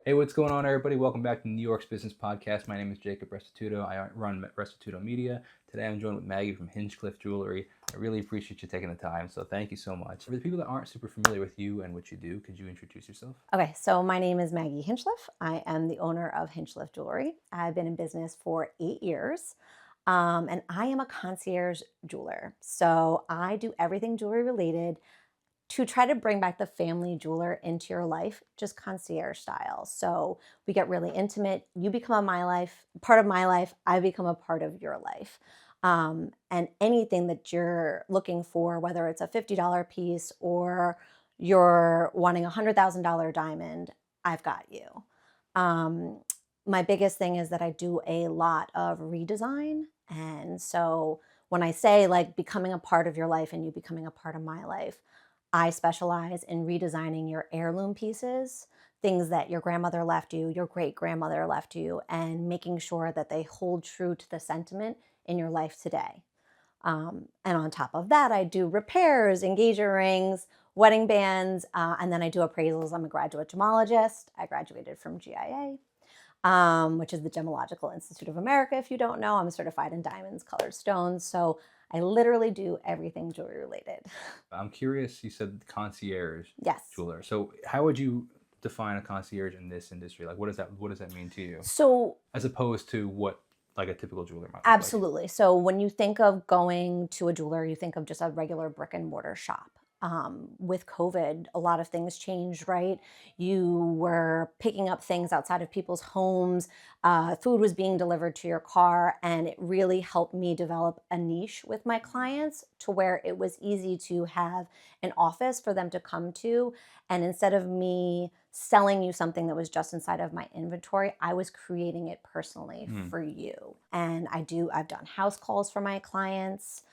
Hey, what's going on, everybody? Welcome back to New York's Business Podcast. My name is Jacob Restituto. I run Restituto Media. Today I'm joined with Maggie from Hinchliffe Jewelry. I really appreciate you taking the time, so thank you so much. For the people that aren't super familiar with you and what you do, could you introduce yourself? Okay, so my name is Maggie Hinchliffe. I am the owner of Hinchliffe Jewelry. I've been in business for 8 years, and I am a concierge jeweler. So I do everything jewelry related to try to bring back the family jeweler into your life, just concierge style. So we get really intimate. You become part of my life. I become a part of your life. And anything that you're looking for, whether it's a $50 piece or you're wanting a $100,000 diamond, I've got you. Um, my biggest thing is that I do a lot of redesign. And so when I say like becoming a part of your life and you becoming a part of my life, I specialize in redesigning your heirloom pieces, things that your grandmother left you, your great grandmother left you, and making sure that they hold true to the sentiment in your life today. And on top of that, I do repairs, engagement rings, wedding bands, and then I do appraisals. I'm a graduate gemologist. I graduated from GIA, which is the Gemological Institute of America. If you don't know, I'm certified in diamonds, colored stones. So I literally do everything jewelry related. I'm curious, you said concierge Yes. jeweler. So how would you define a concierge in this industry? Like, what does that mean to you? So As opposed to what like a typical jeweler might look absolutely. So when you think of going to a jeweler, you think of just a regular brick and mortar shop. With COVID, a lot of things changed, right? You were picking up things outside of people's homes. Food was being delivered to your car, and it really helped me develop a niche with my clients to where it was easy to have an office for them to come to. And instead of me selling you something that was just inside of my inventory, I was creating it personally for you. And I've done house calls for my clients,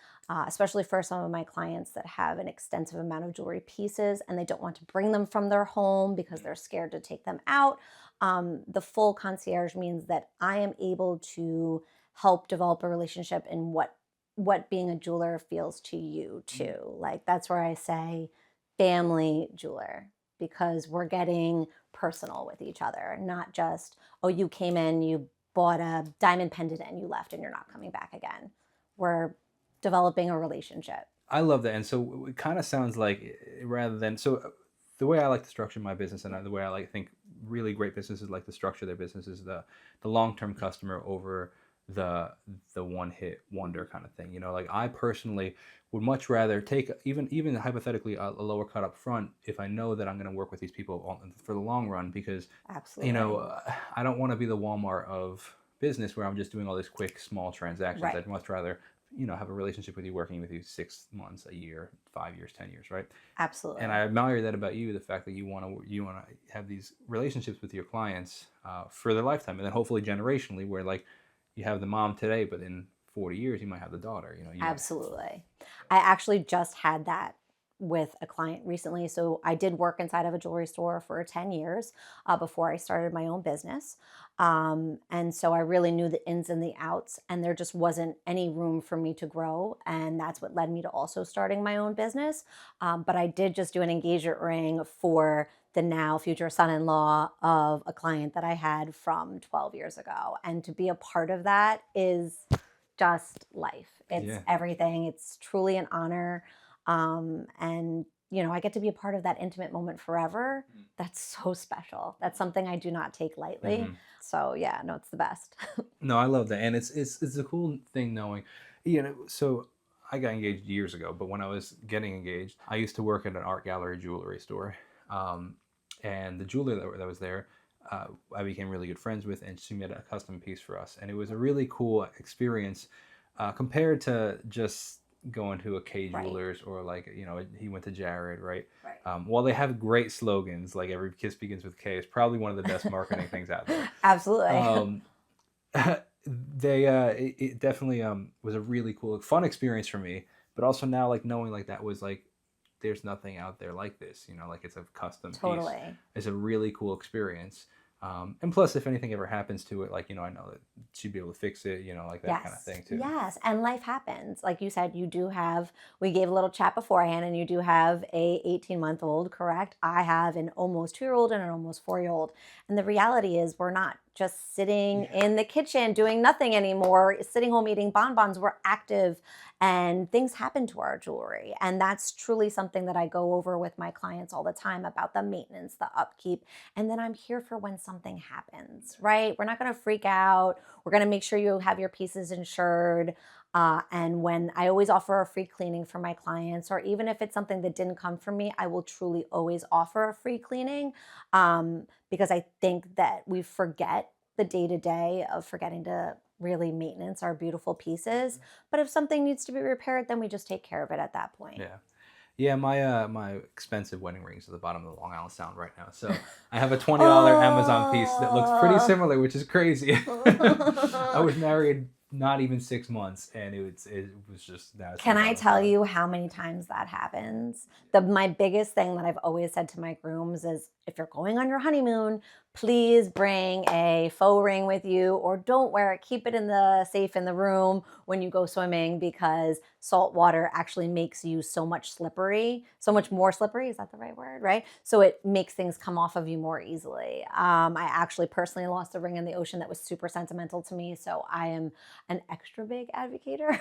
especially for some of my clients that have an extensive amount of jewelry pieces and they don't want to bring them from their home because they're scared to take them out. The full concierge means that I am able to help develop a relationship in what being a jeweler feels to you too. Like that's where I say family jeweler, because we're getting personal with each other, not just, oh, you came in, you bought a diamond pendant and you left and you're not coming back again. We're developing a relationship. I love that. And so it kind of sounds like rather than the way I like to structure my business and the way I like think really great businesses like to structure their business is the long-term customer over the one hit wonder kind of thing. You know, like I personally would much rather take even hypothetically a lower cut up front if I know that I'm going to work with these people for the long run, because Absolutely. you know, I don't want to be the Walmart of business where I'm just doing all these quick small transactions. Right. I'd much rather have a relationship with you, working with you 6 months, a year, 5 years, 10 years, right? Absolutely. And I admire that about you, the fact that you want to have these relationships with your clients for their lifetime, and then hopefully generationally, where like you have the mom today, but in 40 years you might have the daughter. Absolutely. I actually just had that with a client recently. So I did work inside of a jewelry store for 10 years before I started my own business. And so I really knew the ins and the outs, and there just wasn't any room for me to grow. And that's what led me to also starting my own business. But I did just do an engagement ring for the now future son-in-law of a client that I had from 12 years ago. And to be a part of that is just life. It's everything. It's truly an honor. And I get to be a part of that intimate moment forever. That's so special. That's something I do not take lightly. So yeah, no, it's the best. No, I love that, and it's a cool thing knowing, So I got engaged years ago, but when I was getting engaged, I used to work at an art gallery jewelry store, and the jeweler that was there, I became really good friends with, and she made a custom piece for us, and it was a really cool experience compared to just going to a K Jewelers or like he went to Jared, right? While they have great slogans like "Every Kiss Begins with K," it's probably one of the best marketing things out there. Absolutely. It definitely was a really cool, fun experience for me. But also now, like knowing like that was like there's nothing out there like this. Like it's a custom piece. Totally. It's a really cool experience. And plus, if anything ever happens to it, like, I know that she'd be able to fix it, like that kind of Yes. thing too. Yes. And life happens. Like you said, you do have, we gave a little chat beforehand, and you do have a 18-month-old, correct? I have an almost 2-year-old and an almost 4-year-old. And the reality is we're not just sitting in the kitchen doing nothing anymore, sitting home eating bonbons. We're active, and things happen to our jewelry. And that's truly something that I go over with my clients all the time about the maintenance, the upkeep. And then I'm here for when something happens, right? We're not going to freak out. We're going to make sure you have your pieces insured. And when I always offer a free cleaning for my clients, or even if it's something that didn't come from me, I will truly always offer a free cleaning, because I think that we forget the day to day of forgetting to really maintenance our beautiful pieces. But if something needs to be repaired, then we just take care of it at that point. Yeah. Yeah, my expensive wedding ring's at the bottom of the Long Island Sound right now. So I have a $20 Amazon piece that looks pretty Oh. similar, which is crazy. I was married not even 6 months, and it was just now. Can I tell you how many times that happens? My biggest thing that I've always said to my grooms is, if you're going on your honeymoon, please bring a faux ring with you, or don't wear it. Keep it in the safe in the room when you go swimming, because salt water actually makes you so much more slippery. Is that the right word? Right? So it makes things come off of you more easily. I actually personally lost a ring in the ocean that was super sentimental to me. So I am an extra big advocator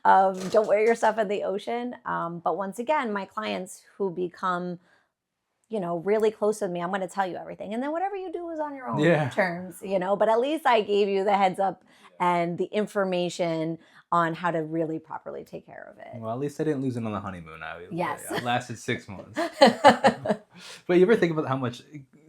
of don't wear your stuff in the ocean. But once again, my clients who become, really close with me, I'm going to tell you everything. And then whatever you do is on your own Yeah. terms, but at least I gave you the heads up and the information on how to really properly take care of it. Well, at least I didn't lose it on the honeymoon. Yes. I lasted 6 months. But you ever think about how much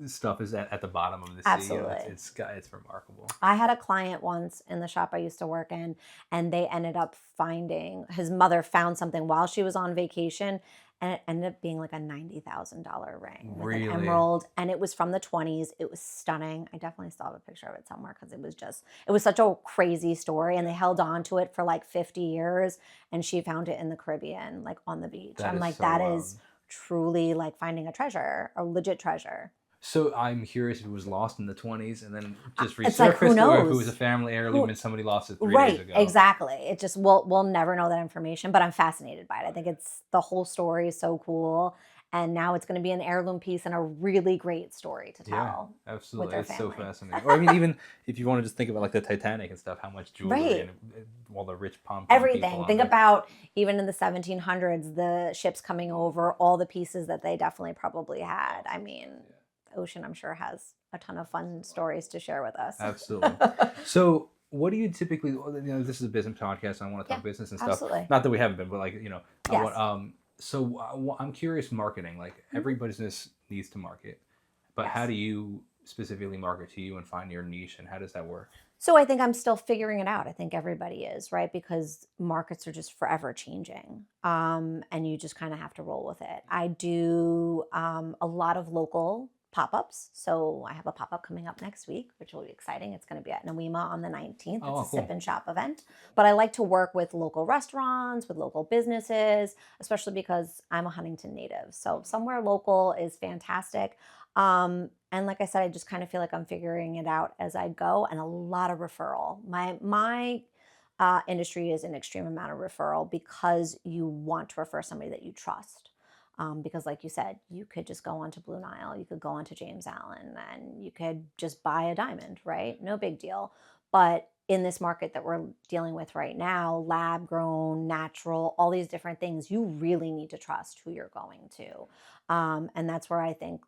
stuff is at the bottom of the sea? Absolutely. It's remarkable. I had a client once in the shop I used to work in, and they ended up finding, his mother found something while she was on vacation, and it ended up being like a $90,000 ring with Really? an emerald, and it was from the 20s. It was stunning. I definitely still have a picture of it somewhere, because it was such a crazy story, and they held on to it for like 50 years, and she found it in the Caribbean, like on the beach. I'm like, that is truly like finding a treasure, a legit treasure. So I'm curious if it was lost in the 20s and then just It's like, who resurfaced, or if it knows? was a family heirloom and somebody lost it 3 days Right, ago. exactly. It just, we'll never know that information, but I'm fascinated by it. I think it's, the whole story is so cool. And now it's going to be an heirloom piece and a really great story to tell. Yeah, absolutely. With It's their so family. fascinating. Or I mean, even if you want to just think about like the Titanic and stuff, how much jewelry Right. and all the rich pom Everything. people on Think there. about even in the 1700s, the ships coming over, all the pieces that they definitely probably had. I mean, ocean, I'm sure, has a ton of fun stories to share with us. Absolutely. So what do you typically, this is a business podcast, and I want to talk Yeah, business and stuff. absolutely. Not that we haven't been, but like, Yes. so I'm curious, marketing, like every business needs to market, but Yes. how do you specifically market to you and find your niche, and how does that work? So I think I'm still figuring it out. I think everybody is, right? Because markets are just forever changing. And you just kind of have to roll with it. I do a lot of local pop-ups. So I have a pop-up coming up next week, which will be exciting. It's going to be at Noema on the 19th. Oh, It's a cool. sip and shop event. But I like to work with local restaurants, with local businesses, especially because I'm a Huntington native. So somewhere local is fantastic. And like I said, I just kind of feel like I'm figuring it out as I go, and a lot of referral. My industry is an extreme amount of referral, because you want to refer somebody that you trust. Because like you said, you could just go onto Blue Nile, you could go onto James Allen, and you could just buy a diamond, right? No big deal. But in this market that we're dealing with right now, lab grown, natural, all these different things, you really need to trust who you're going to. And that's where I think,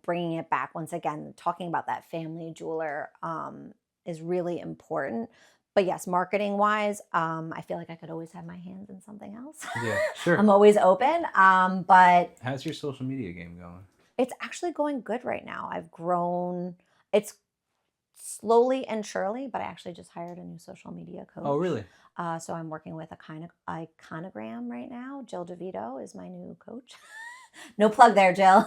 bringing it back once again, talking about that family jeweler is really important. But yes, marketing wise, I feel like I could always have my hands in something else. Yeah, sure. I'm always open. But How's your social media game going? it's actually going good right now. I've grown. It's slowly and surely, but I actually just hired a new social media coach. Oh, really? So I'm working with a kind of iconogram right now. Jill DeVito is my new coach. No plug there, Jill.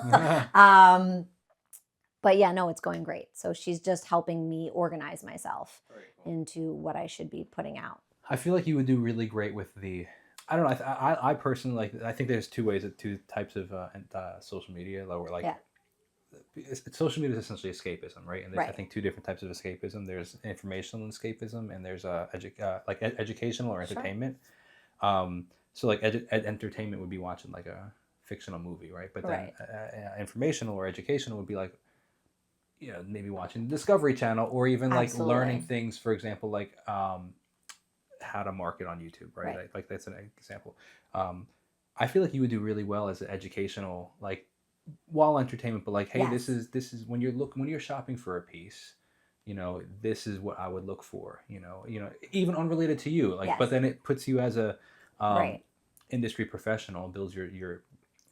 But yeah, no, it's going great. So she's just helping me organize myself into what I should be putting out. I feel like you would do really great with I don't know. I personally I think there's two types of social media. Like, Yeah. social media is essentially escapism, right? And there's, I Right. think, two different types of escapism. There's informational escapism, and there's educational or Sure. entertainment. So like entertainment would be watching like a fictional movie, right? But then Right. informational or educational would be like, maybe watching Discovery Channel, or even like learning Absolutely. things, for example, like how to market on YouTube, right? Right. Like that's an example. Um, I feel like you would do really well as an educational, like, while entertainment, but like, hey, Yes. this is when you're shopping for a piece, this is what I would look for, even unrelated to you, like, but Yes. then it puts you as a um, Right. industry professional, builds your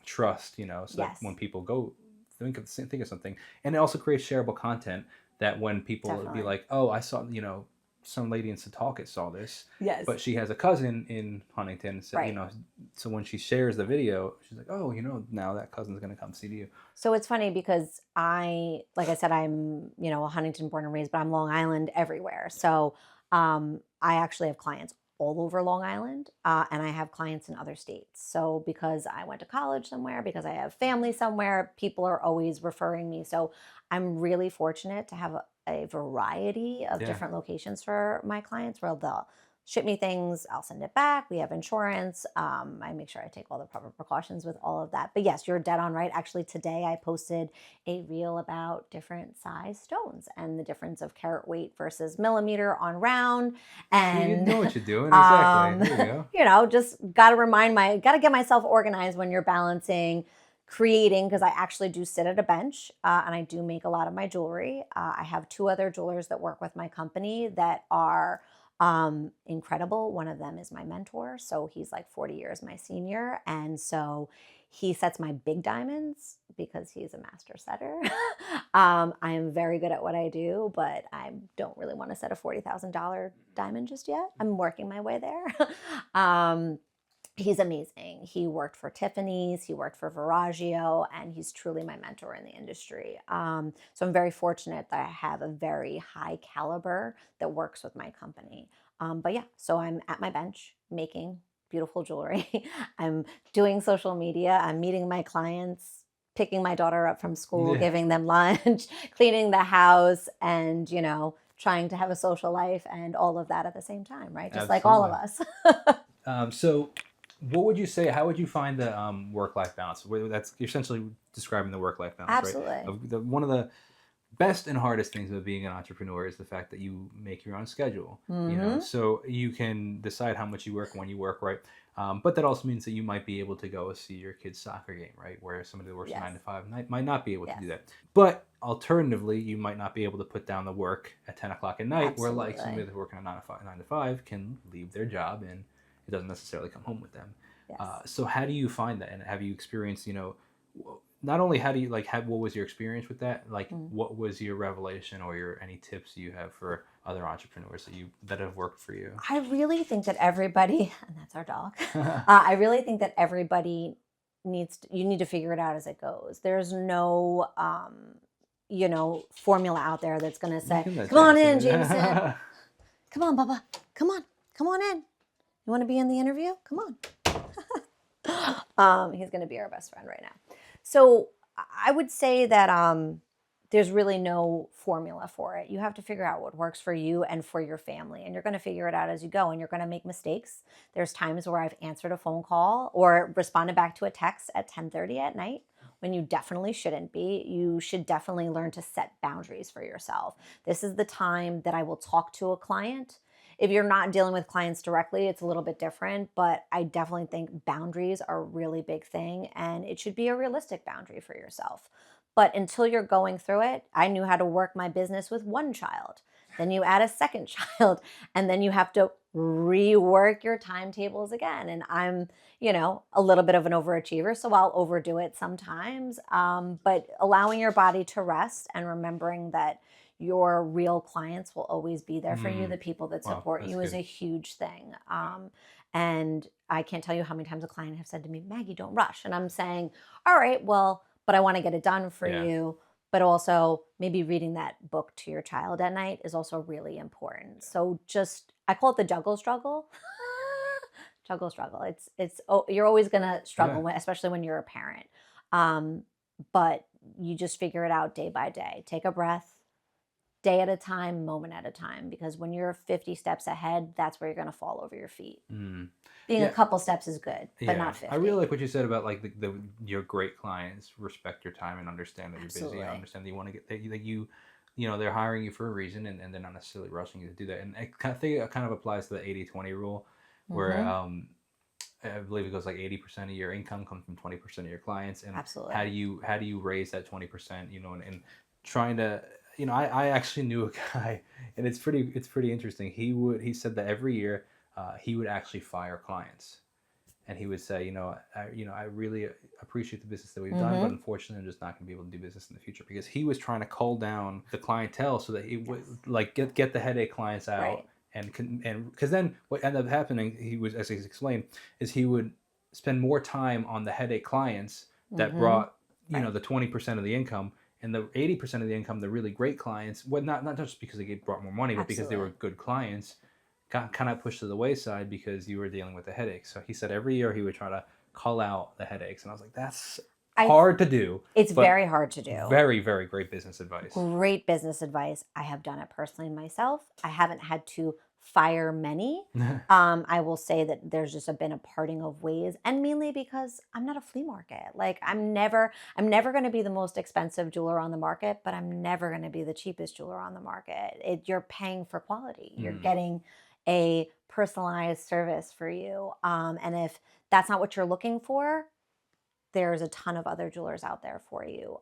trust, so that when Yes. people go think of something, and it also creates shareable content that when people be Definitely. like, oh, I saw, some lady in Setauket saw this, Yes. but she has a cousin in Huntington, so, Right. so when she shares the video, she's like, oh, now that cousin's gonna come see you. So it's funny because like I said, I'm, a Huntington born and raised, but I'm Long Island everywhere. So I actually have clients all over Long Island, and I have clients in other states. So because I went to college somewhere, because I have family somewhere, people are always referring me. So I'm really fortunate to have a variety of Yeah, different locations for my clients where they'll ship me things, I'll send it back. We have insurance. I make sure I take all the proper precautions with all of that. But yes, you're dead on right. Actually, today I posted a reel about different size stones and the difference of carat weight versus millimeter on round. see, you And, know what you're doing, exactly. There you go. just got to get myself organized when you're balancing creating, because I actually do sit at a bench, and I do make a lot of my jewelry. I have two other jewelers that work with my company that are incredible. One of them is my mentor. So he's like 40 years my senior. And so he sets my big diamonds because he's a master setter. I am very good at what I do, but I don't really want to set a $40,000 diamond just yet. I'm working my way there. um, he's amazing. He worked for Tiffany's, he worked for Veragio, and he's truly my mentor in the industry. So I'm very fortunate that I have a very high caliber that works with my company. But yeah, so I'm at my bench making beautiful jewelry. I'm doing social media. I'm meeting my clients, picking my daughter up from school, Yeah, giving them lunch, cleaning the house, and trying to have a social life and all of that at the same time, right? Just like all of absolutely. us. So, what would you say? How would you find the work-life balance? That's you're essentially describing the work-life balance, right? Absolutely. One of the best and hardest things about being an entrepreneur is the fact that you make your own schedule. Hmm. So you can decide how much you work when you work, right? But that also means that you might be able to go see your kid's soccer game, right? Where somebody that works Yes. 9 to 5 might not be able to Yes. do that. But alternatively, you might not be able to put down the work at 10 o'clock at night, where like somebody Absolutely. that's working on 9 to 5 can leave their job and it doesn't necessarily come home with them. Yes. So how do you find that, and have you experienced, not only how do you like have what was your experience with that, like Mm. what was your revelation or your any tips you have for other entrepreneurs that have worked for you? I really think that everybody, and that's our dog. I really think that everybody you need to figure it out as it goes. There's no, formula out there that's going to You say, can let come on in, Jameson. Jameson. Come on, Bubba. Come on. Come on in. You want to be in the interview? Come on. He's going to be our best friend right now. So I would say that there's really no formula for it. You have to figure out what works for you and for your family, and you're going to figure it out as you go. And you're going to make mistakes. There's times where I've answered a phone call or responded back to a text at 10:30 at night when you definitely shouldn't be. You should definitely learn to set boundaries for yourself. This is the time that I will talk to a client. If you're not dealing with clients directly, it's a little bit different, but I definitely think boundaries are a really big thing, and it should be a realistic boundary for yourself. But until you're going through it, I knew how to work my business with one child. Then you add a second child, and then you have to rework your timetables again. And I'm, a little bit of an overachiever, so I'll overdo it sometimes. But allowing your body to rest and remembering that your real clients will always be there for you. Mm, The people that wow, support that's you is good. a huge thing. And I can't tell you how many times a client have said to me, Maggie, don't rush. And I'm saying, all right, well, but I want to get it done for Yeah, you. But also, maybe reading that book to your child at night is also really important. So I call it the juggle struggle. Juggle struggle. You're always gonna yeah, struggle, especially when you're a parent. Um, but you just figure it out day by day. Take a breath, day at a time, moment at a time, because when you're 50 steps ahead, that's where you're going to fall over your feet. Mm. Being a Yeah. couple steps is good, but Yeah, not I really 50. like what you said about like the your great clients respect your time and understand that you're busy. I Absolutely. understand that you want to get that you know they're hiring you for a reason and they're not necessarily rushing you to do that. And I kind of think it kind of applies to the 80-20 rule, where Hmm. I believe it goes like 80% of your income comes from 20% of your clients, and Absolutely. how do you raise that 20%? You know, and trying to I actually knew a guy, and it's pretty interesting. He said that every year he would actually fire clients and he would say, I really appreciate the business that we've done, but Hmm. unfortunately, I'm just not going to be able to do business in the future because he was trying to cull down the clientele so that he would Yes. like get the headache clients out Right. and because then what ended up happening, he was as he's explained, is he would spend more time on the headache clients that Hmm. brought Right. the 20% of the income. And the 80% of the income, the really great clients, well, not just because they brought more money, but because they were Absolutely. good clients, got kind of pushed to the wayside because you were dealing with the headaches. So he said every year he would try to call out the headaches, and I was like, that's I. hard to do, It's but very hard to do. very very great business advice. Great business advice. I have done it personally myself. I haven't had to fire many. I will say that there's just been a parting of ways, and mainly because I'm not a flea market. Like I'm never going to be the most expensive jeweler on the market, but I'm never going to be the cheapest jeweler on the market. You're paying for quality. You're Mm, getting a personalized service for you. And if that's not what you're looking for, there's a ton of other jewelers out there for you.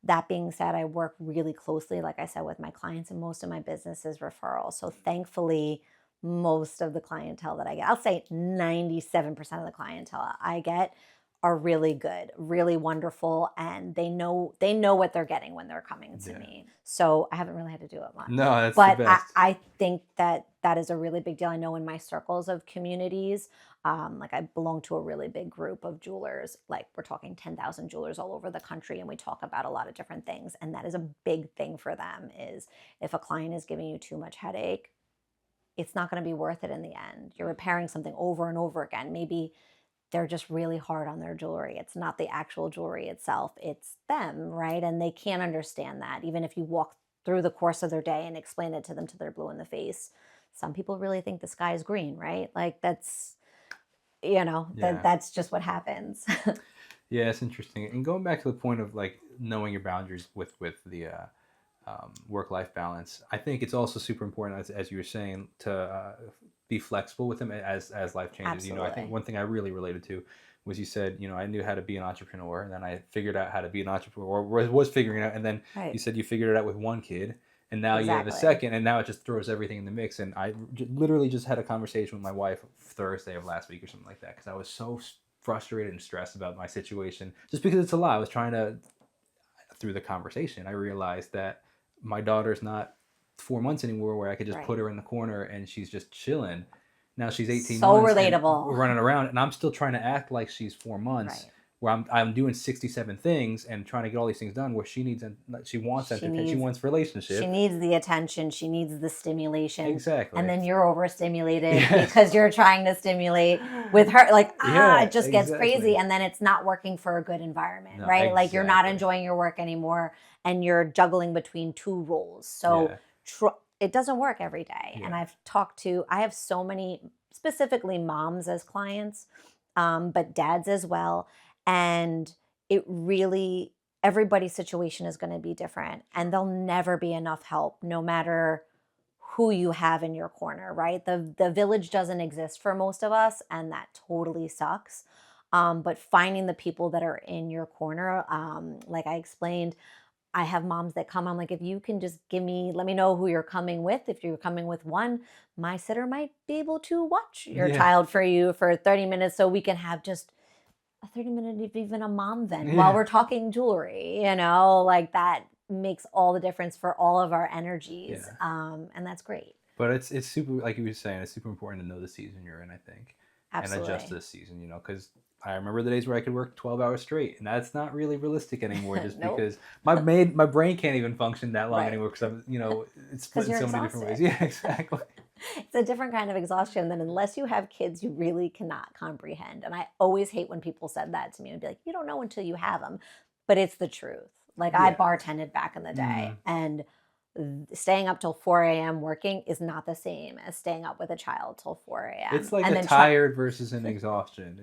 That being said, I work really closely, like I said, with my clients, and most of my business is referral. So thankfully, most of the clientele that I get, I'll say 97% of the clientele I get are really good, really wonderful, and they know what they're getting when they're coming to yeah. me. So I haven't really had to do it much. No, that's the But I, best. I think that that is a really big deal. I know in my circles of communities, like I belong to a really big group of jewelers, like we're talking 10,000 jewelers all over the country, and we talk about a lot of different things. And that is a big thing for them is if a client is giving you too much headache, it's not going to be worth it in the end. You're repairing something over and over again. Maybe they're just really hard on their jewelry. It's not the actual jewelry itself, it's them, right? And they can't understand that. Even if you walk through the course of their day and explain it to them till they're blue in the face, some people really think the sky is green, right? Like Yeah. that's just what happens. Yeah, it's interesting. And going back to the point of like knowing your boundaries with the work life balance, I think it's also super important, as you were saying, to be flexible with them as life changes. I think Absolutely. one thing I really related to was you said, I knew how to be an entrepreneur, and then I figured out how to be an entrepreneur, or was figuring it out, and then you Right. said you figured it out with one kid, and now you have a Exactly. second, and now it just throws everything in the mix. And I literally just had a conversation with my wife Thursday of last week or something like that because I was so frustrated and stressed about my situation just because it's a lot. I was trying to through the conversation, I realized that my daughter's not 4 months anymore where I could just put Right. her in the corner and she's just chilling. Now she's 18 So months and relatable. running around, and I'm still trying to act like she's 4 months Right. where I'm doing 67 things and trying to get all these things done where she wants She entertainment, she needs wants she relationship. needs the attention, she needs the stimulation, and Exactly. then you're overstimulated Yes. because you're trying to stimulate with her. Like, Yeah, it just gets crazy, exactly. and then it's not working for a good environment, No, right? Like you're not exactly. enjoying your work anymore, and you're juggling between two roles. So Yeah. it doesn't work every day. And Yeah. I have so many, specifically moms as clients, but dads as well. And it really, everybody's situation is going to be different. And there'll never be enough help, no matter who you have in your corner, right? The village doesn't exist for most of us, and that totally sucks. But finding the people that are in your corner, like I explained, I have moms that come. I'm like, if you can just let me know who you're coming with. If you're coming with one, my sitter might be able to watch your Yeah. child for you for 30 minutes so we can have just a 30-minute, even a mom vent while Yeah. we're talking jewelry, like that makes all the difference for all of our energies. Yeah. And that's great. But it's super, like you were saying, it's super important to know the season you're in, I think, and adjust to Absolutely. the season, because I remember the days where I could work 12 hours straight, and that's not really realistic anymore just Nope. because my brain can't even function that long Right. anymore because it's split Because in you're so many different ways. exhausted. Yeah, exactly. It's a different kind of exhaustion that unless you have kids, you really cannot comprehend. And I always hate when people said that to me and be like, you don't know until you have them. but it's the truth. Like I Yeah. bartended back in the day, and staying up till 4 a.m. working is not the same as staying up with a child till 4 It's a.m. like and a then tired versus an exhaustion.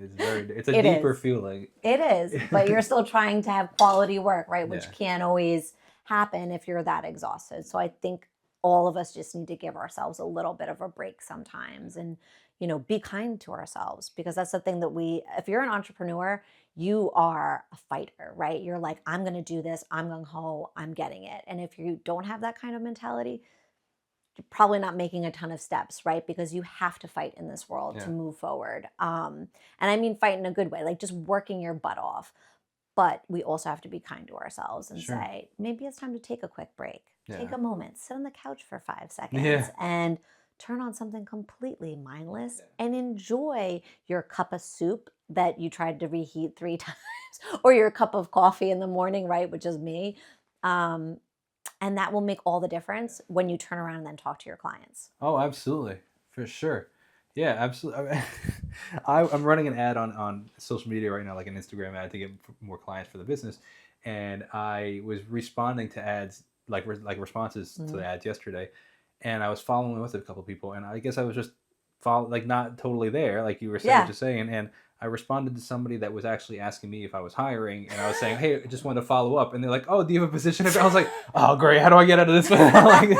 It's a it deeper is. feeling. It is, but you're still trying to have quality work, right? Which Yeah. can't always happen if you're that exhausted. So I think all of us just need to give ourselves a little bit of a break sometimes, and be kind to ourselves, because that's the thing that if you're an entrepreneur, you are a fighter, right? You're like, I'm going to do this. I'm gung ho. I'm getting it. And if you don't have that kind of mentality, you're probably not making a ton of steps, right? Because you have to fight in this world to Yeah. move forward. And I mean fight in a good way, like just working your butt off. But we also have to be kind to ourselves and Sure. say, maybe it's time to take a quick break. Take Yeah. a moment, sit on the couch for 5 seconds Yeah. and turn on something completely mindless and enjoy your cup of soup that you tried to reheat 3 times, or your cup of coffee in the morning, right? Which is me. Um, and that will make all the difference when you turn around and then talk to your clients. Oh, absolutely. For sure. Yeah, absolutely. I'm running an ad on social media right now, like an Instagram ad to get more clients for the business. And I was responding to ads, like responses to Mhm. the ads yesterday. And I was following with a couple of people. And I guess I was just like not totally there, like you were Yeah. just saying. And I responded to somebody that was actually asking me if I was hiring, and I was saying, "Hey, I just wanted to follow up." And they're like, "Oh, do you have a position?" I was like, "Oh, great! How do I get out of this?" Like,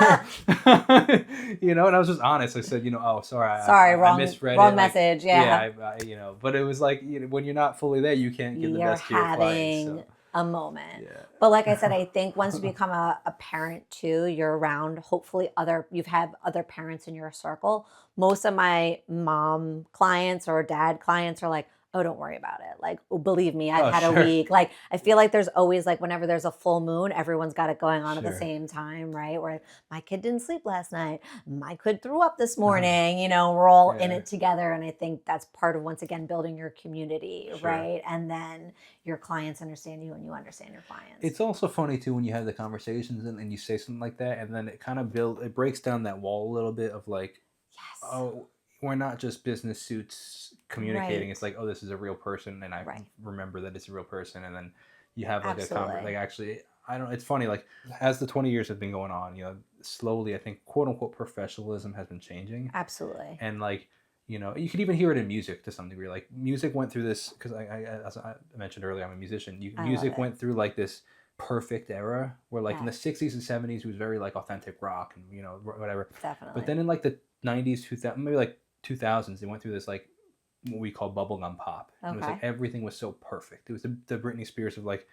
and I was just honest. I said, "Oh, sorry, Sorry, I wrong, misread wrong it." Like, message. yeah, Yeah. but it was like, when you're not fully there, you can't give the You're best to your clients. having So a moment. But like I said, yeah, I think once you become a parent too, you're around hopefully you've had other parents in your circle. Most of my mom clients or dad clients are like, oh, don't worry about it. Like, oh, believe me, I've oh had a sure, week. Like, I feel like there's always, like, whenever there's a full moon, everyone's got it going on at the sure. same time, right? Where my kid didn't sleep last night. My kid threw up this Uh-huh. morning. We're all in Yeah, it together. And I think that's part of, once again, building your community, sure. right? And then your clients understand you and you understand your clients. It's also funny too when you have the conversations and you say something like that, and then it breaks down that wall a little bit of like, Yes. oh, we're not just business suits communicating. It's Right. like, oh, this is a real person, and I Right. remember that it's a real person, and then you have like a Absolutely. like actually, I don't. It's funny, like as the 20 years have been going on, slowly, I think quote unquote professionalism has been changing, Absolutely. and like. You could even hear it in music to some degree. Like music went through this because as I mentioned earlier, I'm a musician. I love Music it. went through like this perfect era where like in the Yes. 60s and 70s it was very like authentic rock and whatever, but Definitely. then in like the 90s 2000, maybe like 2000s, they went through this like what we call bubblegum pop, and it was like Okay. everything was so perfect. It was the Britney Spears of like,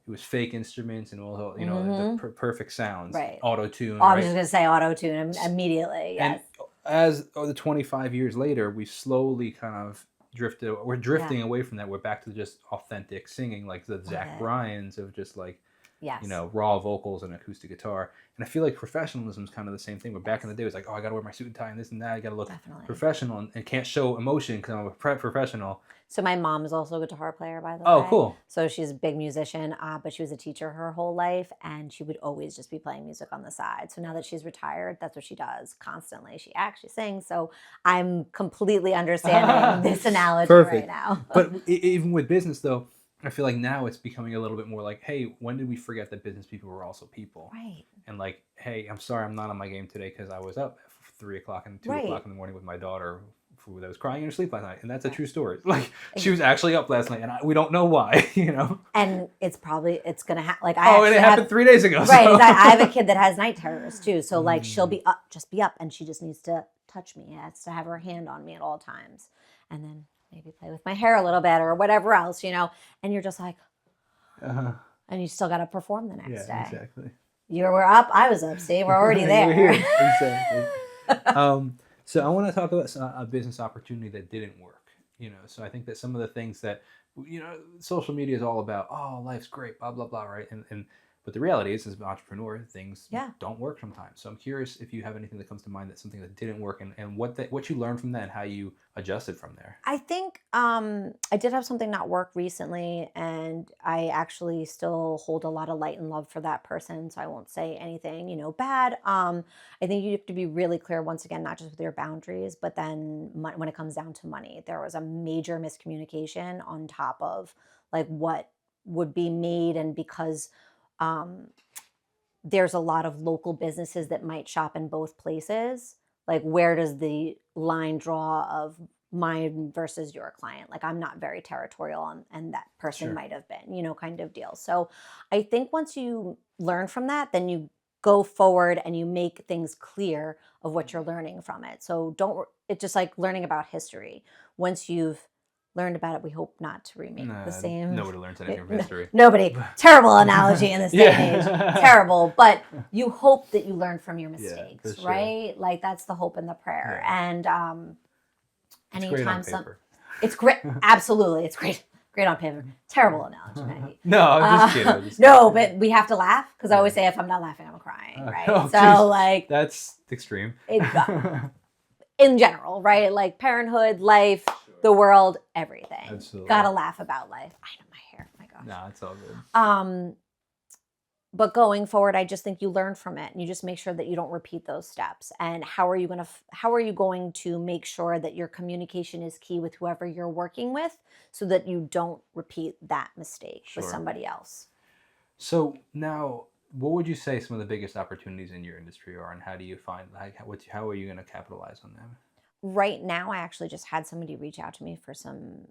it was fake instruments and all the Mm-hmm. perfect sounds, Right. auto Oh, tune, I was just right? going to say auto tune immediately. And Yes. as the 25 years later, we slowly kind of we're Yeah. drifting away from that. We're back to just authentic singing, like the Love Zach it. Bryans of just like, Yes. raw vocals and acoustic guitar. And I feel like professionalism is kind of the same thing. But back in Yes. the day, it was like, oh, I got to wear my suit and tie and this and that. I got to look Definitely. professional and can't show emotion because I'm a professional. So my mom is also a guitar player, by the Oh, way. cool. So she's a big musician, but she was a teacher her whole life, and she would always just be playing music on the side. So now that she's retired, that's what she does constantly. She actually sings. So I'm completely understanding this analogy right Perfect. now. But even with business, though, I feel like now it's becoming a little bit more like, hey, when did we forget that business people were also people? Right. And like, hey, I'm sorry, I'm not on my game today because I was up at 3 o'clock and 2 o'clock Right. in the morning with my daughter who that was crying in her sleep last night, and that's a Right. true story. Like she was actually up last night, and we don't know why. And it's gonna happen. Like I Oh, and actually it have happened 3 days ago. right. So. I have a kid that has night terrors too. So like she'll Mm. be up, just be up, and she just needs to touch me. She has to have her hand on me at all times, and then maybe play with my hair a little bit or whatever else, And you're just like, Uh-huh. and you still got to perform the Yeah, next day. exactly. You were up, I was up. See, we're already We're there. here. Exactly. So I want to talk about a business opportunity that didn't work. So I think that some of the things that social media is all about. Oh, life's great, blah blah blah, right? And but the reality is, as an entrepreneur, things Yeah. don't work sometimes. So I'm curious if you have anything that comes to mind that's something that didn't work, and what you learned from that and how you adjusted from there. I think I did have something not work recently, and I actually still hold a lot of light and love for that person. So I won't say anything, bad. I think you have to be really clear once again, not just with your boundaries, but then when it comes down to money, there was a major miscommunication on top of like what would be made, and because um, there's a lot of local businesses that might shop in both places, like where does the line draw of mine versus your client? Like I'm not very territorial, and that person Sure. might have been, kind of deal. So I think once you learn from that, then you go forward and you make things clear of what you're learning from it. So it's just like learning about history. Once you've learned about it, we hope not to remake the Nah, same. nobody learns anything from history. Nobody. Terrible analogy in this day and age. Yeah. Terrible. But you hope that you learn from your Yeah, for mistakes, sure. right? Like that's the hope and the prayer. Yeah. And It's great on anytime paper. it's great. Absolutely. It's great. Great on paper. Terrible analogy, Maggie. No, I'm just kidding. I'm just No, kidding. but we have to laugh because I always Yeah. say if I'm not laughing, I'm crying, right? Oh, So geez. like That's extreme. in general, right? Like parenthood, life, the world, everything. Absolutely. Gotta laugh about life. I know my hair. My gosh. No, it's all good. But going forward, I just think you learn from it, and you just make sure that you don't repeat those steps. And how are you going to make sure that your communication is key with whoever you're working with, so that you don't repeat that mistake with Sure. somebody else? So now, what would you say some of the biggest opportunities in your industry are, and how do you find how are you going to capitalize on them? Right now, I actually just had somebody reach out to me for some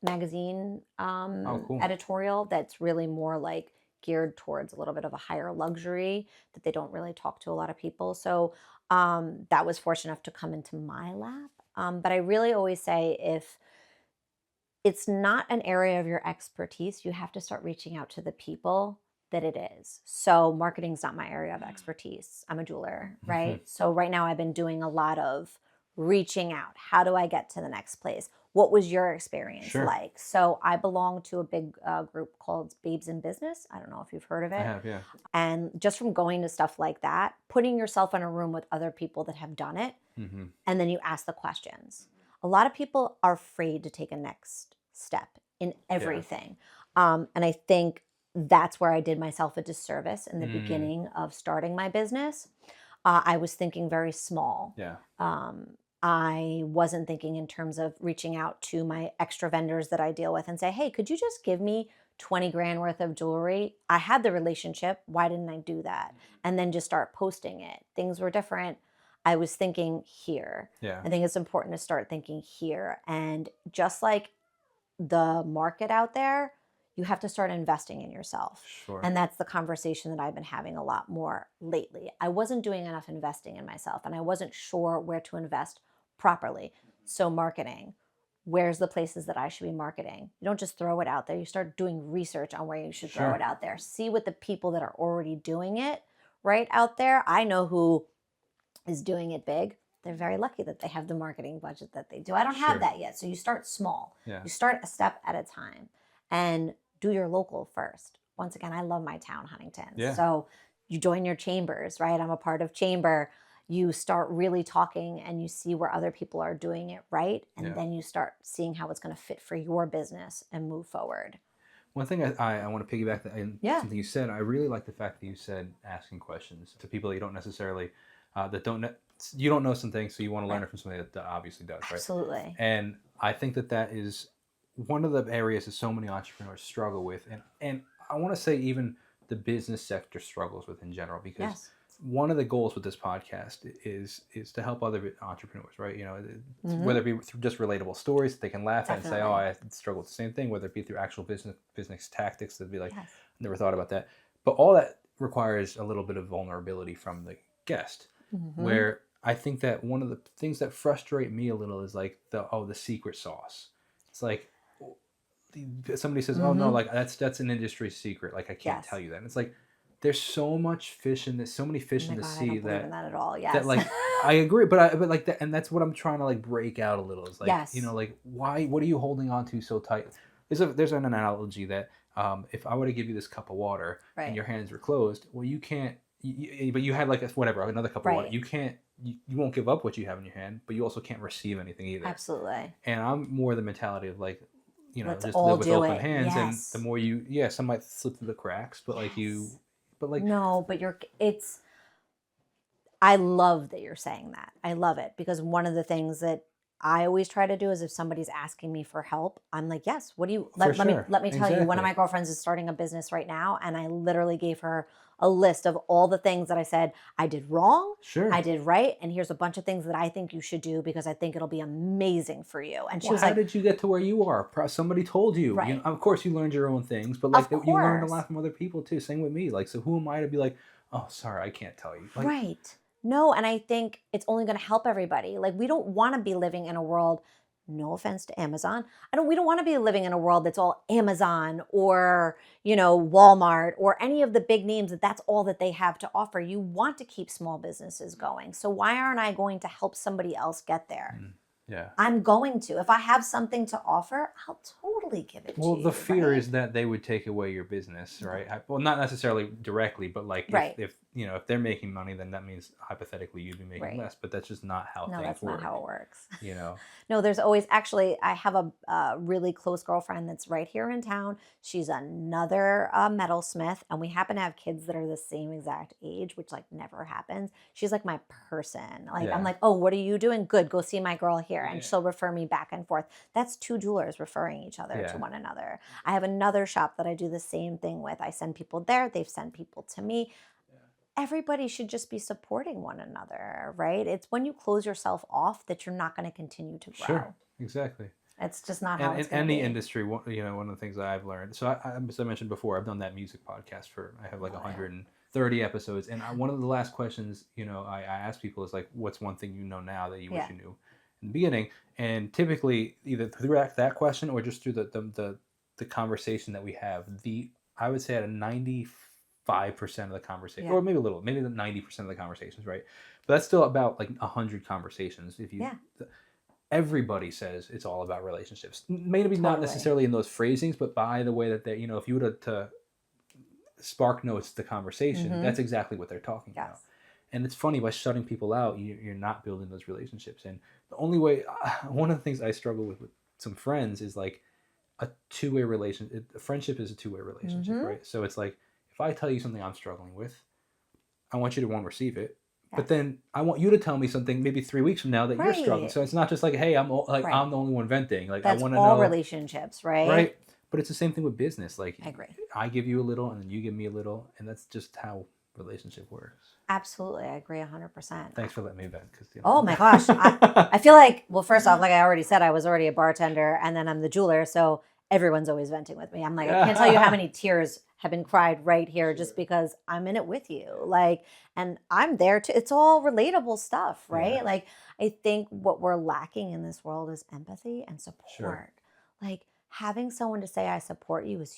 magazine Oh, cool. editorial that's really more like geared towards a little bit of a higher luxury that they don't really talk to a lot of people. So that was fortunate enough to come into my lap. But I really always say if it's not an area of your expertise, you have to start reaching out to the people that it is. So marketing's not my area of expertise. I'm a jeweler, right? So right now I've been doing a lot of reaching out. How do I get to the next place? What was your experience Sure. like? So I belong to a big group called Babes in Business. I don't know if you've heard of I it. have, yeah. And just from going to stuff like that, putting yourself in a room with other people that have done it, Mm-hmm. and then you ask the questions. A lot of people are afraid to take a next step in everything. And I think that's where I did myself a disservice in the beginning of starting my business. I was thinking very small. Yeah. I wasn't thinking in terms of reaching out to my extra vendors that I deal with and say, hey, could you just give me 20 grand worth of jewelry? I had the relationship. Why didn't I do that? And then just start posting it. Things were different. I was thinking here. Yeah. I think it's important to start thinking here. And just like the market out there, you have to start investing in yourself. Sure. And that's the conversation that I've been having a lot more lately. I wasn't doing enough investing in myself, and I wasn't sure where to invest properly. So marketing, where's the places that I should be marketing? You don't just throw it out there. You start doing research on where you should throw Sure. it out there. See what the people that are already doing it right out there. I know who is doing it big. They're very lucky that they have the marketing budget that they do. I don't have Sure. that yet. So you start small. Yeah. You start a step at a time and do your local first. Once again, I love my town, Huntington. Yeah. So you join your chambers, right? I'm a part of chamber. You start really talking and you see where other people are doing it right. And Yeah. then you start seeing how it's going to fit for your business and move forward. One thing I want to piggyback on Yeah. something you said. I really like the fact that you said asking questions to people that you don't necessarily you don't know something, so you want to learn it from somebody that obviously does, right? Absolutely. And I think that is one of the areas that so many entrepreneurs struggle with, and I want to say even the business sector struggles with in general, because Yes. one of the goals with this podcast is to help other entrepreneurs, right? You know, whether it be through just relatable stories that they can laugh at and say, "Oh, I struggle with the same thing," whether it be through actual business tactics that be like, Yes. "Never thought about that," but all that requires a little bit of vulnerability from the guest, where I think that one of the things that frustrate me a little is like the secret sauce. It's like somebody says, "Oh no, like that's an industry secret. Like I can't tell you that." And it's like there's so much fish in this, so many fish in the sea I don't believe in that at all. Yes. that like I agree, but like that, and that's what I'm trying to like break out a little. Is like you know, like why? What are you holding on to so tight? There's an analogy that if I were to give you this cup of water and your hands were closed, well, you can't. But you had like another cup of water. You can't. You won't give up what you have in your hand, but you also can't receive anything either. Absolutely. And I'm more the mentality of like, you know, Let's just all live with do open it. hands, Yes. and the more some might slip through the cracks, but like no, but I love that you're saying that. I love it because one of the things that I always try to do is if somebody's asking me for help, I'm like, yes, what do you, For let me, sure. let me tell you, one of Exactly. my girlfriends is starting a business right now. And I literally gave her a list of all the things that I said I did wrong, I Sure. did right. And here's a bunch of things that I think you should do because I think it'll be amazing for you. And she Well, was how like, did you get to where you are? Somebody told you. You know, right, of course, you learned your own things, but like of you learned a course. lot from other people too. Same with me. Like, so who am I to be like, oh, sorry, I can't tell you. Like, Right. No, and I think it's only going to help everybody. Like we don't want to be living in a world, no offense to Amazon. We don't want to be living in a world that's all Amazon or, Walmart or any of the big names that's all that they have to offer. You want to keep small businesses going. So why aren't I going to help somebody else get there? mm, yeah. I'm going to. If I have something to offer, I'll totally give it to Well, the you, fear right? is that they would take away your business, No. right? Well, not necessarily directly, but like Right. if if they're making money, then that means hypothetically you'd be making Right. less. But that's just not how No, things that's not work. how it works. You know. No, there's always actually, I have a really close girlfriend that's right here in town. She's another metalsmith, and we happen to have kids that are the same exact age, which like never happens. She's like my person. Like, I'm Yeah. like, oh, what are you doing? Good, go see my girl here. And she'll refer me back and forth. That's two jewelers referring each other to Yeah. one another. I have another shop that I do the same thing with. I send people there, they've sent people to me. Everybody should just be supporting one another, right? It's when you close yourself off that you're not going to continue to Sure. grow. Exactly. It's just not And how in it's going to any be. industry, one of the things that I've learned. So as I mentioned before, I've done that music podcast for I have like Oh, yeah. 130 episodes, and one of the last questions I ask people is like, what's one thing you know now that you wish Yeah. you knew in the beginning? And typically, either through that question or just through the conversation that we have, I would say at a 95% of the conversation, Yeah. or maybe the 90% of the conversations, right? But that's still about like 100 conversations. If you Yeah. Everybody says it's all about relationships. Maybe not Totally. necessarily in those phrasings, but by the way that they, if you were to spark notes the conversation, Mm-hmm. that's exactly what they're talking about. Yes. And it's funny, by shutting people out, you're not building those relationships. And the only way, one of the things I struggle with some friends is like a two-way relationship. A friendship is a two-way relationship, Mm-hmm. right? So it's like, if I tell you something I'm struggling with, I want you to one, receive it. But Yes. then I want you to tell me something maybe 3 weeks from now that you're struggling. Right. So it's not just like, hey, Right. I'm the only one venting. Like I That's want to all know, relationships, right? right? But it's the same thing with business. Like I agree. I give you a little, and then you give me a little, and that's just how relationship works. Absolutely. I agree 100%. Thanks for letting me vent. Oh my gosh. I feel like, well, first off, like I already said, I was already a bartender and then I'm the jeweler. So everyone's always venting with me. I'm like, I can't tell you how many tears have been cried right here just because I'm in it with you. Like, and I'm there too. It's all relatable stuff, right? Yeah. Like, I think what we're lacking in this world is empathy and support. Sure. Like, having someone to say, I support you is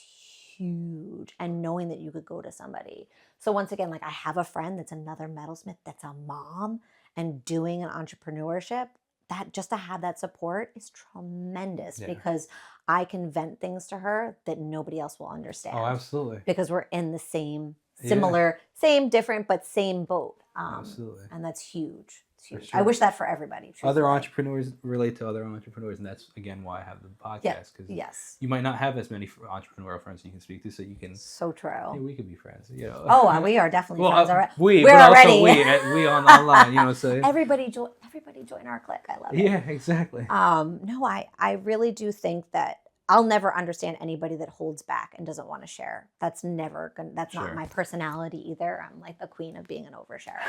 huge. And knowing that you could go to somebody. So, once again, like, I have a friend that's another metalsmith that's a mom and doing an entrepreneurship. That just to have that support is tremendous Yeah. because I can vent things to her that nobody else will understand. Oh, absolutely. Because we're in the same, Yeah. similar, same, different, but same boat. Absolutely. And that's huge. It's huge. sure. I wish that for everybody. Other truthfully. entrepreneurs relate to other entrepreneurs, and that's again why I have the podcast, because Yes. you might not have as many entrepreneurial friends you can speak to, so you can. So true. Hey, we could be friends, Oh, we are definitely friends already. We're We're also already. we on online, so Everybody join our clique. I love it. yeah, exactly. No, I really do think that I'll never understand anybody that holds back and doesn't want to share. That's that's Sure. not my personality either. I'm like the queen of being an oversharer.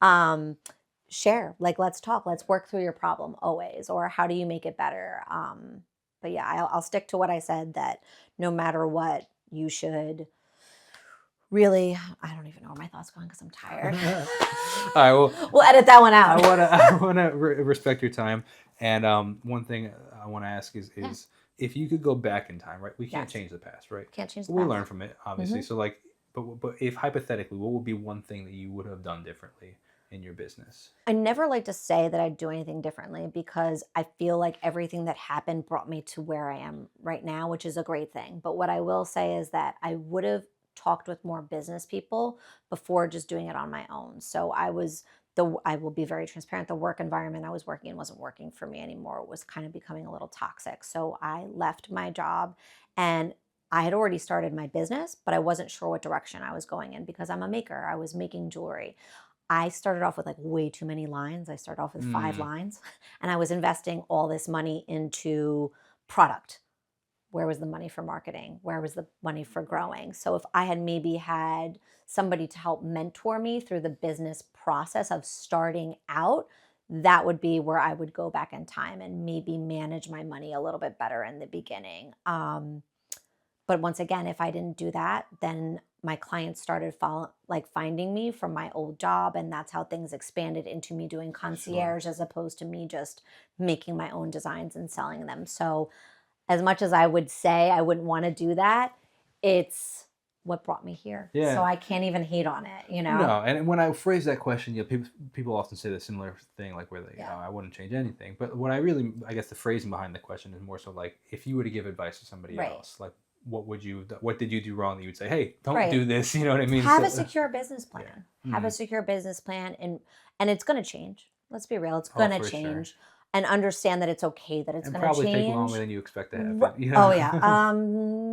So, share, like, let's talk, let's work through your problem always, or how do you make it better? But yeah, I'll stick to what I said, that no matter what, you should really, I don't even know where my thoughts going because I'm tired. All right, well, We'll edit that one out. I wanna respect your time, and one thing I want to ask is if you could go back in time, right? We can't Yes. change the past, right? Can't change the We past. learn from it, obviously. Mhm. So like, but if hypothetically, what would be one thing that you would have done differently in your business? I never like to say that I'd do anything differently because I feel like everything that happened brought me to where I am right now, which is a great thing. But what I will say is that I would have talked with more business people before just doing it on my own. So I will be very transparent. The work environment I was working in wasn't working for me anymore. It was kind of becoming a little toxic. So I left my job, and I had already started my business, but I wasn't sure what direction I was going in because I'm a maker. I was making jewelry. I started off with like way too many lines. I started off with 5 Mm, lines and I was investing all this money into product. Where was the money for marketing? Where was the money for growing? So if I had maybe had somebody to help mentor me through the business process of starting out, that would be where I would go back in time and maybe manage my money a little bit better in the beginning. But once again, if I didn't do that, then my clients started like finding me from my old job, and that's how things expanded into me doing sure. concierge as opposed to me just making my own designs and selling them. So as much as I would say I wouldn't want to do that, it's what brought me here. So Yeah. I can't even hate on it, you know? No, and when I phrase that question, people often say the similar thing, like where they, Yeah. I wouldn't change anything. But what I really, I guess the phrasing behind the question is more so like, if you were to give advice to somebody Right. else, like, what did you do wrong that you would say, hey, don't Right. do this? You know what I mean? Have So, a secure business yeah. plan. Have a Mm. secure business plan, and it's going to change. Let's be real, it's Oh, going to for sure. change, and understand that it's okay that it's And going to probably take longer change. than you expect to happen. You Oh yeah. know?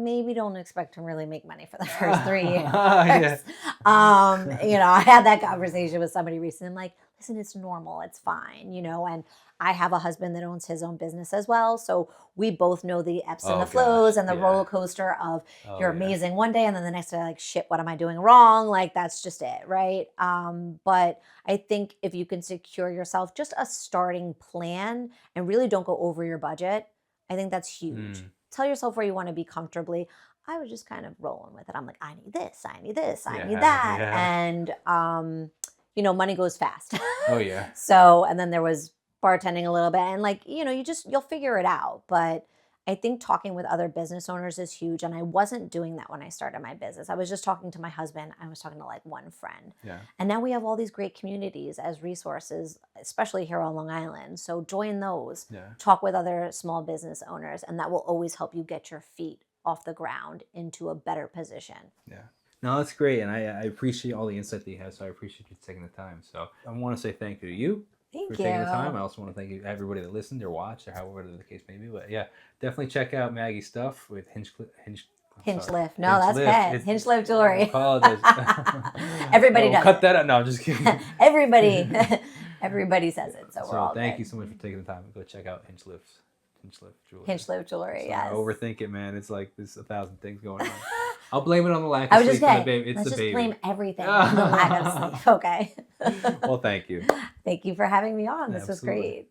Maybe don't expect to really make money for the first 3 years. Yeah. I had that conversation with somebody recently. I'm like, listen, it's normal, it's fine, and I have a husband that owns his own business as well. So we both know the ebbs and Oh the gosh. flows and the Yeah. roller coaster of Oh you're yeah. amazing one day and then the next day, like, shit, what am I doing wrong? Like, that's just it, right? But I think if you can secure yourself just a starting plan and really don't go over your budget, I think that's huge. Mm. Tell yourself where you want to be comfortably. I was just kind of rolling with it. I'm like, I need this, I need this, I need Yeah. that. Yeah. And, money goes fast. Oh yeah. So, and then there was bartending a little bit and like, you'll figure it out. But I think talking with other business owners is huge. And I wasn't doing that when I started my business. I was just talking to my husband. I was talking to like one friend. Yeah. And now we have all these great communities as resources, especially here on Long Island. So join those, Yeah. talk with other small business owners, and that will always help you get your feet off the ground into a better position. Yeah. No, that's great. And I appreciate all the insight that you have. So I appreciate you taking the time. So I want to say thank you to you for Thank taking the time. you. I also want to thank you everybody that listened or watched or however the case may be. But yeah, definitely check out Maggie's stuff with I'm sorry. Hinchliffe. No, that's Hinchliffe. bad. Hinchliffe jewelry. I apologize. Everybody Oh, does cut it. that out. No, I'm just kidding. Everybody says it, so we're So all thank good. you so much for taking the time to go check out Hinchliffe Jewelry. Hinchliffe jewelry, Sorry, yes. I overthink it, man. It's like there's 1,000 things going on. I'll blame it on the lack I of was just sleep and the saying, baby. It's let's the just baby. blame everything on the lack of sleep, okay? Well, thank you. Thank you for having me on. This was Absolutely. great.